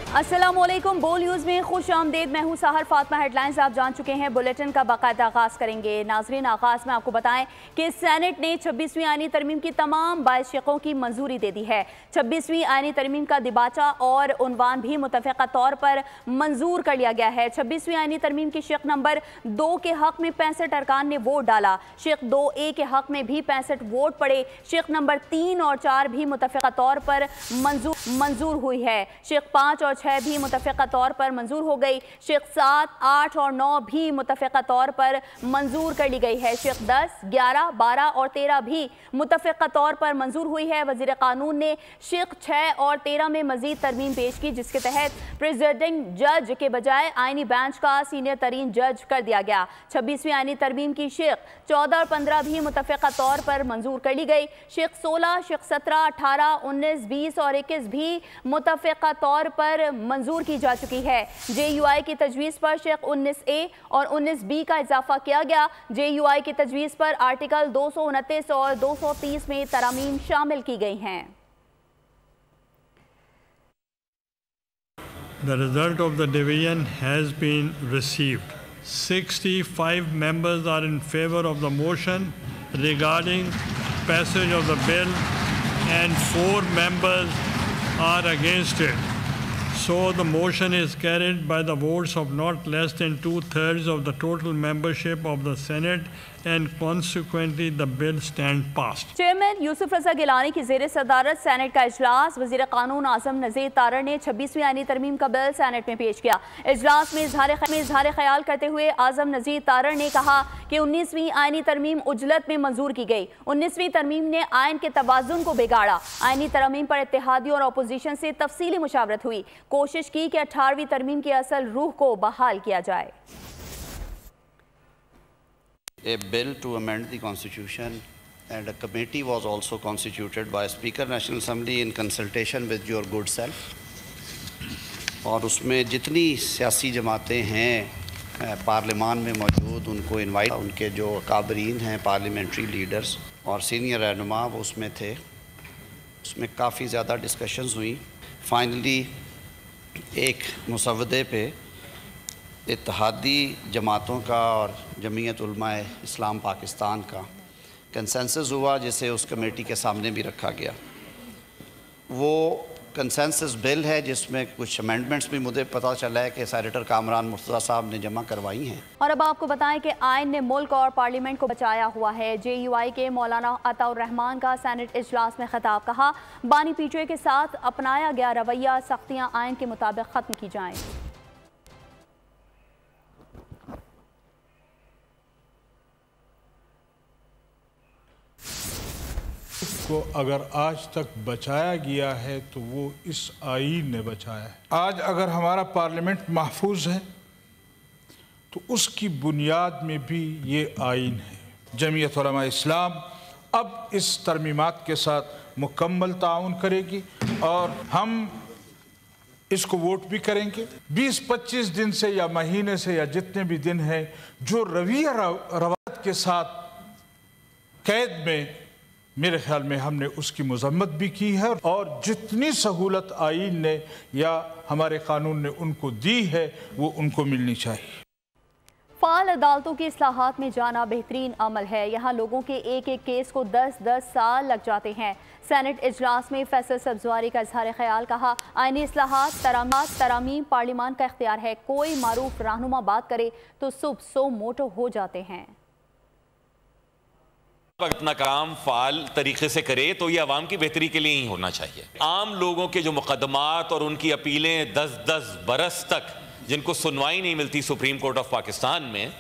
अस्सलामुअलैकुम। बोल न्यूज़ में खुश आमदेद। मैं हूँ साहर फातिमा। हेडलाइंस आप जान चुके हैं, बुलेटिन का बाकायदा आगाज़ करेंगे। नाजरीन, आगाज़ में आपको बताएं कि सेनेट ने 26वीं आईनी तरमीम की तमाम 22 शिकों की मंजूरी दे दी है। 26वीं आईनी तरमीम का दिबाचा और उन्वान भी मुतफ़क़ा तौर पर मंजूर कर लिया गया है। 26वीं आईनी तरमीम की शिक नंबर 2 के हक़ में 65 अरकान ने वोट डाला। शिक 2A के हक़ में भी 65 वोट पड़े। शिक नंबर 3 और 4 भी मुतफ़क़ा तौर पर मंजूर हुई है। शिक 5 और 6 भी मुतफ़क़ा तौर पर मंजूर हो गई। शिक 7, 8 और 9 भी मुतफ़क़ा तौर पर मंजूर कर ली गई है। शिक 10, 11, 12 और 13 भी मुतफ़क़ा तौर पर मंजूर हुई है। वज़ीर क़ानून ने शिक 6 और 13 में मज़ीद तरमीम पेश की, जिसके तहत प्रेसिडेंट जज के बजाय आईनी बेंच का सीनियर तरीन जज कर दिया गया। 26वीं आईनी तरमीम की शिक 14 और 15 भी मुतफ़क़ा तौर पर मंजूर कर ली गई। शिक 16, शिक 17, 18, 19, 20 और 21 भी मुतफ़क़ा तौर पर मंजूर की जा चुकी है। JUI की तजवीज़ पर शिक 19A और 19B का इजाफा किया गया। JUI की तजवीज़ पर आर्टिकल 229 और 230 में तरामीम शामिल की गई हैं। The result of the division has been received. 65 members are in favor of the motion regarding passage of the bill and 4 members are against it. So the motion is carried by the votes of not less than 2/3 of the total membership of the Senate, and consequently the bill stands passed. Chairman Yusuf Raza Gilani की ज़ेर सदारत senate का इजलास। वज़ीर क़ानून आज़म नज़ीर तारड़ ने 26वीं आईनी तरमीम का बिल सेनेट में पेश किया। इजलास में इजहार ख्याल करते हुए आज़म नज़ीर तारड़ ने कहा कि 19वीं आईनी तरमीम उजलत में मंजूर की गई। 19वीं तरमीम ने आइन के तवाज़ुन को बिगाड़ा। आईनी तरमीम पर इत्तेहादियों और अपोजिशन से तफसीली मुशावरत हुई। कोशिश की कि 18वीं तरमीम की असल रूह को बहाल किया जाए। A bill to amend the constitution and a committee was also constituted by Speaker National Assembly in consultation with your good self. और उसमें जितनी सियासी जमातें हैं पार्लियामान में मौजूद, उनको इनवाइट, उनके जो काबरीन हैं पार्लियामेंट्री लीडर्स और सीनियर रहनुमा वो उसमें थे। उसमें काफ़ी ज़्यादा डिस्कशंस हुई। फाइनली एक मुसवदे पे इत्तेहादी जमातों का और जमीयत उलमा इस्लाम पाकिस्तान का कंसेंसस हुआ, जिसे उस कमेटी के सामने भी रखा गया। वो कंसेंसस बिल है जिसमें कुछ अमेंडमेंट्स भी मुझे पता चला है कि सेनेटर कामरान मुर्तज़ा साहब ने जमा करवाई हैं। और अब आपको बताएं कि आइन ने मुल्क और पार्लियामेंट को बचाया हुआ है। JUI के मौलाना अताउर रहमान का सेनेट इजलास में खिताब। कहा, बानी PTI के साथ अपनाया गया रवैया सख्तियाँ आइन के मुताबिक ख़त्म की जाएँ। को अगर आज तक बचाया गया है तो वो इस आईन ने बचाया है। आज अगर हमारा पार्लियामेंट महफूज है तो उसकी बुनियाद में भी ये आईन है। जमीयत उलमा इस्लाम अब इस तरमीमात के साथ मुकम्मल ताउन करेगी और हम इसको वोट भी करेंगे। 20-25 दिन से या महीने से या जितने भी दिन हैं, जो रवैया रवायत के साथ कैद में, मेरे ख्याल में हमने उसकी मजम्मत भी की है और जितनी सहूलत आईन ने या हमारे कानून ने उनको दी है वो उनको मिलनी चाहिए। फ़ाल अदालतों की इस्लाहात में जाना बेहतरीन अमल है। यहाँ लोगों के एक एक केस को 10-10 साल लग जाते हैं। सेनेट इजलास में फैसल सब्जवारी का इजहार ख्याल। कहा, आईनी इस्लाहात तरामीम पार्लियामान का इख्तियार है। कोई मारूफ रहनुमा बात करे तो सुब सो मोटो हो जाते हैं। अपना काम फाल तरीके से करे तो ये अवाम की बेहतरी के लिए ही होना चाहिए। आम लोगों के जो मुकदमात और उनकी अपीलें 10-10 बरस तक जिनको सुनवाई नहीं मिलती सुप्रीम कोर्ट ऑफ पाकिस्तान में,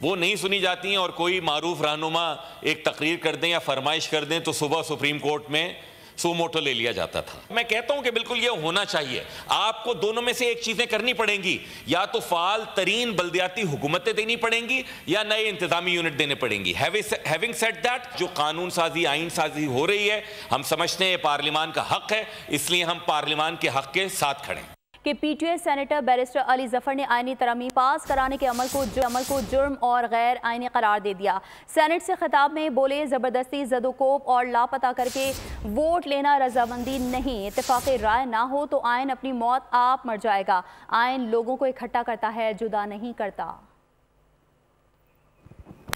वो नहीं सुनी जाती हैं और कोई मारूफ रहनुमा एक तकरीर कर दें या फरमाइश कर दें तो सुबह सुप्रीम कोर्ट में सुमोटो ले लिया जाता था। मैं कहता हूं कि बिल्कुल ये होना चाहिए। आपको दोनों में से एक चीजें करनी पड़ेंगी, या तो फाल तरीन बल्दियाती हुकूमतें देनी पड़ेंगी या नए इंतजामी यूनिट देने पड़ेंगी। हैविंग सेड दैट, जो कानून साजी आइन साजी हो रही है, हम समझते हैं पार्लियामान का हक है, इसलिए हम पार्लियामान के हक के साथ खड़े हैं। कि PTI senator barrister Ali Zafar ने आईनी तरमीम पास कराने के अमल को जुर्म और गैर आईनी करार दे दिया। सेनेट से खिताब में बोले, ज़बरदस्ती ज़दोकोब और लापता करके वोट लेना रजामंदी नहीं, इत्तेफाक़ी राय ना हो तो आइन अपनी मौत आप मर जाएगा। आइन लोगों को इकट्ठा करता है, जुदा नहीं करता।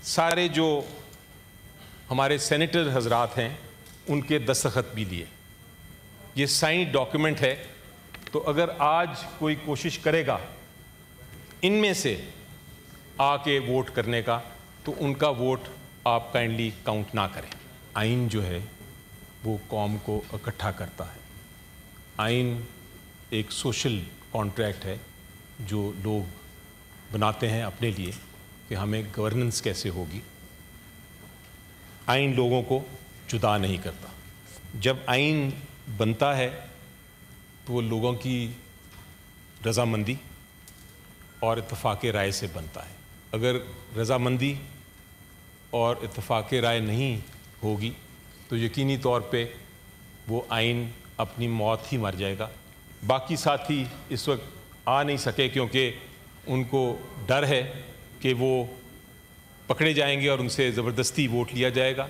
सारे जो हमारे सेनेटर हजरात हैं उनके दस्तखत भी लिए, ये साइन डॉक्यूमेंट है। तो अगर आज कोई कोशिश करेगा इनमें से आके वोट करने का, तो उनका वोट आप काइंडली काउंट ना करें। आइन जो है वो कौम को इकट्ठा करता है। आइन एक सोशल कॉन्ट्रैक्ट है जो लोग बनाते हैं अपने लिए कि हमें गवर्नेंस कैसे होगी। आइन लोगों को जुदा नहीं करता। जब आइन बनता है तो वो लोगों की रजामंदी और इत्तफाक़ राय से बनता है। अगर रजामंदी और इत्तफाक़ राय नहीं होगी तो यकीनी तौर पे वो आइन अपनी मौत ही मर जाएगा। बाकी साथी इस वक्त आ नहीं सके क्योंकि उनको डर है कि वो पकड़े जाएंगे और उनसे ज़बरदस्ती वोट लिया जाएगा।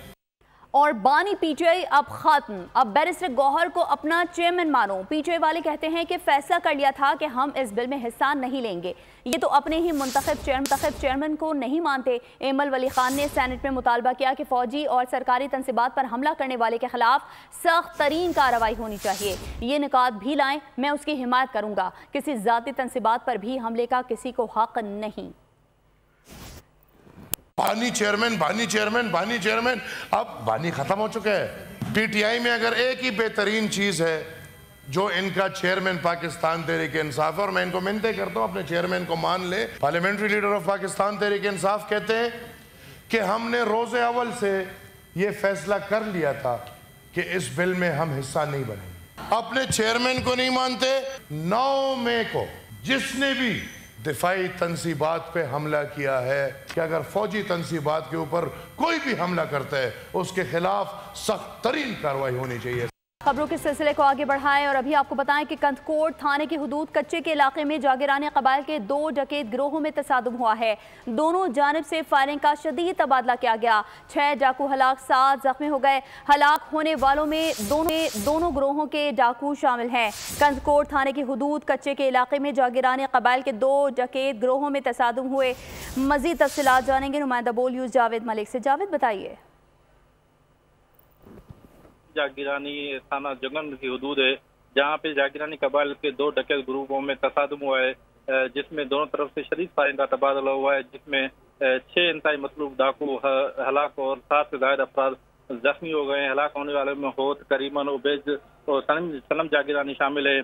और बानी PTI अब खत्म, अब बैरिस्टर गौहर को अपना चेयरमैन मानो। PTI वाले कहते हैं कि फैसला कर लिया था कि हम इस बिल में हिस्सा नहीं लेंगे। ये तो अपने ही मुंतखब चेयरमैन को नहीं मानते। एमल वली खान ने सेनेट में मुतालबा किया कि फौजी और सरकारी तनसीबात पर हमला करने वाले के खिलाफ सख्त तरीन कार्रवाई होनी चाहिए। ये निकात भी लाएं, मैं उसकी हिमायत करूंगा। किसी जाती तनसीबात पर भी हमले का किसी को हक नहीं। बानी चेयरमैन, अब बानी खत्म हो चुका है। PTI में अगर एक ही बेहतरीन चीज है जो इनका चेयरमैन पाकिस्तान तहरीक इंसाफ है, और मैं इनको मिन्नतें करता हूं अपने चेयरमैन को मान ले। Parliamentary leader of Pakistan Tehreek Insaf कहते हैं कि हमने रोजे अव्वल से ये फैसला कर लिया था कि इस बिल में हम हिस्सा नहीं बनेंगे। अपने चेयरमैन को नहीं मानते। 9 मई को जिसने भी दिफाई तनसीबात पे हमला किया है कि अगर फौजी तनसीबात के ऊपर कोई भी हमला करता है उसके खिलाफ सख्त तरीन कार्रवाई होनी चाहिए। खबरों के सिलसिले को आगे बढ़ाएं और अभी आपको बताएं कि कंदकोट थाने की हुदूद कच्चे के इलाके में जागीरानी कबाइल के 2 डकैत गिरोहों में तसादुम हुआ है। दोनों जानिब से फायरिंग का शदीद तबादला किया गया। 6 डाकू हलाक, 7 जख्मी हो गए। हलाक होने वालों में दोनों गिरोहों के डाकू शामिल हैं। कंदकोट थाने की हुदूद कच्चे के इलाके में जागीरानी कबाइल के 2 डकैत गिरोहों में तसादुम हुए। मजीद तफसीलात जानेंगे नुमाइंदा बोल न्यूज़ जावेद मलिक से। जावेद बताइए। जागीरानी थाना जंगल की हदूद है जहाँ पे जागीरानी कबाइल के 2 डकैत ग्रुपों में तसादुम हुआ है, जिसमें दोनों तरफ से शदीद फायरिंग का तबादला हुआ है, जिसमें 6 इंतहाई मतलूब डाकू हलाक और 7 से ज्यादा अफराद जख्मी हो गए हैं। हलाक होने वाले में होत, करीमन, उबैद और सनम जागीरानी शामिल है।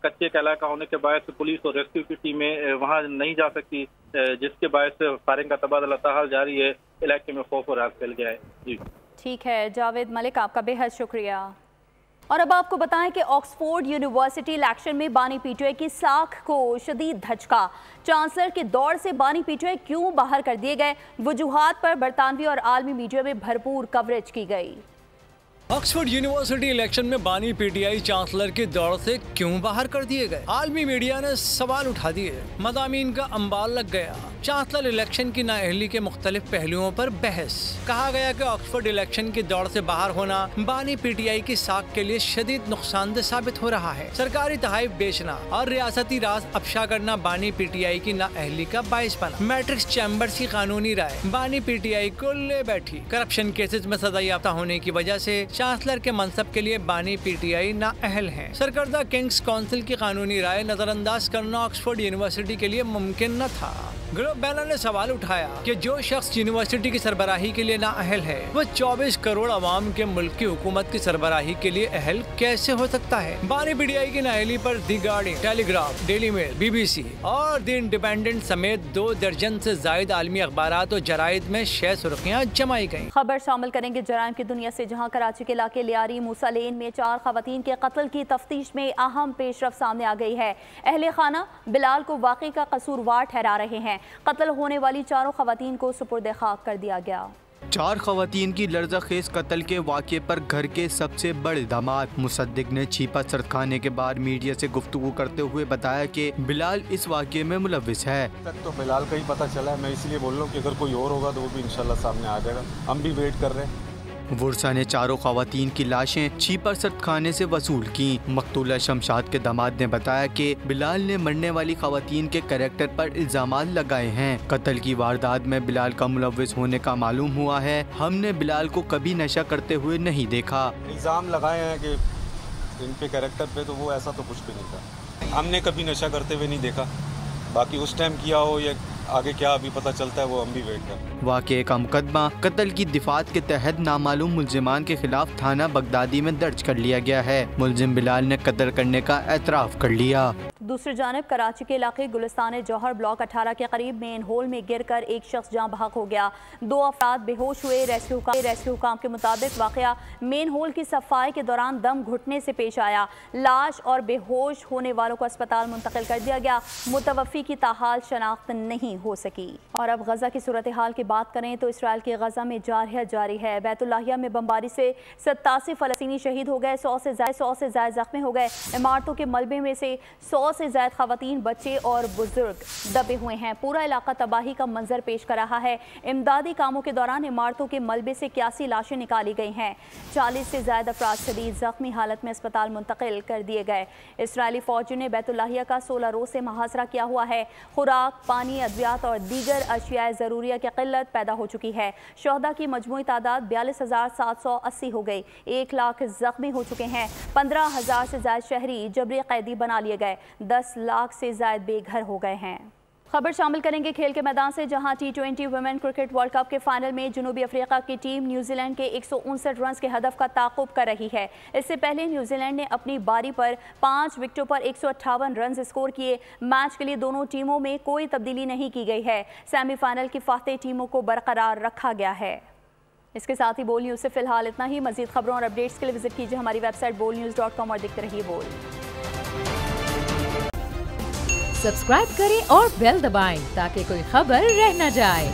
कच्चे का इलाका होने के बायस पुलिस और रेस्क्यू की टीमें वहाँ नहीं जा सकती, जिसके बायस फायरिंग का तबादला ताहाल जारी है। इलाके में खौफ और राज फैल गया है। जी ठीक है जावेद मलिक, आपका बेहद शुक्रिया। और अब आपको बताएं कि ऑक्सफोर्ड यूनिवर्सिटी इलेक्शन में बानी PTI की साख को शदीद धचका। चांसलर के दौर से बानी PTI क्यों बाहर कर दिए गए, वजूहात पर बरतानवी और आलमी मीडिया में भरपूर कवरेज की गई। ऑक्सफोर्ड यूनिवर्सिटी इलेक्शन में बानी PTI चांसलर के दौर से क्यों बाहर कर दिए गए। आलमी मीडिया ने सवाल उठा दिए, मदामीन का अंबाल लग गया। चांसलर इलेक्शन की नाअहली के मुख्तलिफ पहलुओं पर बहस। कहा गया कि ऑक्सफोर्ड इलेक्शन के दौर से बाहर होना बानी PTI की साख के लिए शदीद नुकसानदेह साबित हो रहा है। सरकारी तहाइफ बेचना और रियासती राज अफशा करना बानी PTI की नाअहली का बाइस बना। मैट्रिक्स चैम्बर्स की कानूनी राय बानी PTI को ले बैठी। करप्शन केसेस में सजा याफ्ता होने की वजह से चांसलर के मनसब के लिए बानी PTI नाअहल है। सरकर्दा किंग्स काउंसिल की कानूनी राय नजरअंदाज करना ऑक्सफोर्ड यूनिवर्सिटी के लिए मुमकिन न था। ग्लोब बैनर ने सवाल उठाया कि जो शख्स यूनिवर्सिटी की सरबराही के लिए नाअहल है वो 24 करोड़ अवाम के मुल्क की हुकूमत की सरबराही के लिए अहल कैसे हो सकता है। बानी PTI की नाअहली पर the Guardian, Telegraph, Daily Mail, BBC और दी इंडिपेंडेंट समेत 2 दर्जन से जायद आलमी अखबारात और जराइद में 6 सुर्खियां जमाई गयी। खबर शामिल करेंगे जराइम की दुनिया से, जहाँ कराची के इलाके लियारी मूसा लेन में 4 खवातीन के कत्ल की तफ्तीश में अहम पेशरफ सामने आ गई है। अहले खाना बिलाल को वाकई का कसूरवार ठहरा रहे हैं। कत्ल होने वाली 4 खवातीन को सुपुर्द खाक कर दिया गया। 4 खवातीन की लर्ज़ाखेज़ कत्ल के वाक़े पर घर के सबसे बड़े दामाद मुसद्दिक ने छीपा सरखाने के बाद मीडिया से गुफ्तगू करते हुए बताया कि बिलाल इस वाक़े में मुलव्विस है। तक तो बिलाल का ही पता चला है, मैं इसलिए बोल रहा हूँ कि अगर कोई और होगा तो वो भी इंशाल्लाह सामने आ जाएगा। हम भी वेट कर रहे हैं। वुरसा ने चारों खवातीन की लाशें छीपर सरखाने से वसूल की। मकतूला शमशाद के दामाद ने बताया कि बिलाल ने मरने वाली खवातीन के कैरेक्टर पर इल्जामात लगाए हैं। कत्ल की वारदात में बिलाल का मुलव्विस होने का मालूम हुआ है। हमने बिलाल को कभी नशा करते हुए नहीं देखा। इल्जाम लगाए हैं कि इनके कैरेक्टर पे, तो वो ऐसा तो कुछ भी नहीं था। हमने कभी नशा करते हुए नहीं देखा। बाकी उस टाइम किया हो या आगे क्या अभी पता चलता है, वो हम भी वेट कर रहे हैं। वाक़े का मुकदमा कत्ल की दिफात के तहत नामालूम मुल्जिमान के खिलाफ थाना बगदादी में दर्ज कर लिया गया है। मुल्जिम बिलाल ने कत्ल करने का एतराफ़ कर लिया। दूसरी जानिब कराची के इलाके गुलिस्तान जौहर ब्लॉक 18 के करीब मेन होल में गिरकर एक शख्स जाँ बहक हो गया। 2 अफराद बेहोश हुए। रेस्क्यू हुकाम के मुताबिक वाक़या मेन होल की सफाई के दौरान दम घुटने से पेश आया। लाश और बेहोश होने वालों को अस्पताल मुंतकिल कर दिया गया। मुतवफ़ी की ताहाल शनाख्त नहीं हो सकी। और अब गजा की सूरत हाल की बात करें तो इसराइल के गजा में जारहियत जारी है। बैतुल्लाहिया में बमबारी से 87 फ़लस्तीनी शहीद हो गए, 100 से ज़्यादा ज़ख्मी हो गए। इमारतों के मलबे में से 100 से ज़्यादा ख़वातीन, बच्चे और बुजुर्ग दबे हुए हैं। पूरा इलाका तबाही का मंजर पेश कर रहा है। इमदादी कामों के दौरान इमारतों के मलबे से 81 लाशें निकाली गई हैं। 40 से ज़्यादा अफराद शदीद ज़ख्मी हालत में अस्पताल मुंतकिल कर दिए गए। इसराइली फ़ौज ने बैतुल्लाहिया का 16 रोज़ से मुहासरा किया हुआ है। खुराक, पानी, अद्वियात और दीगर अशियाए ज़रूरिया की किल्लत पैदा हो चुकी है। शहदा की मजमूई तादाद 42,780 हो गई। 1 लाख ज़ख्मी हो चुके हैं। 15,000 से ज़्यादा शहरी जबरी कैदी बना लिए गए। 10 लाख से ज़्यादा बेघर हो गए हैं। खबर शामिल करेंगे खेल के मैदान से, जहां T20 women cricket world cup के फाइनल में जनूबी अफ्रीका की टीम न्यूजीलैंड के 159 रन के हदफ का ताक़ुब कर रही है। इससे पहले न्यूजीलैंड ने अपनी बारी पर 5 विकेटों पर 158 रन स्कोर किए। मैच के लिए दोनों टीमों में कोई तब्दीली नहीं की गई है। सेमीफाइनल की फातेह टीमों को बरकरार रखा गया है। इसके साथ ही बोल न्यूज़ से फिलहाल इतना ही। मजीद खबरों और अपडेट्स के लिए विजिट कीजिए हमारी वेबसाइट bolnews.com और देखते रहिए बोल। सब्सक्राइब करें और बेल दबाएं ताकि कोई खबर रह न जाए।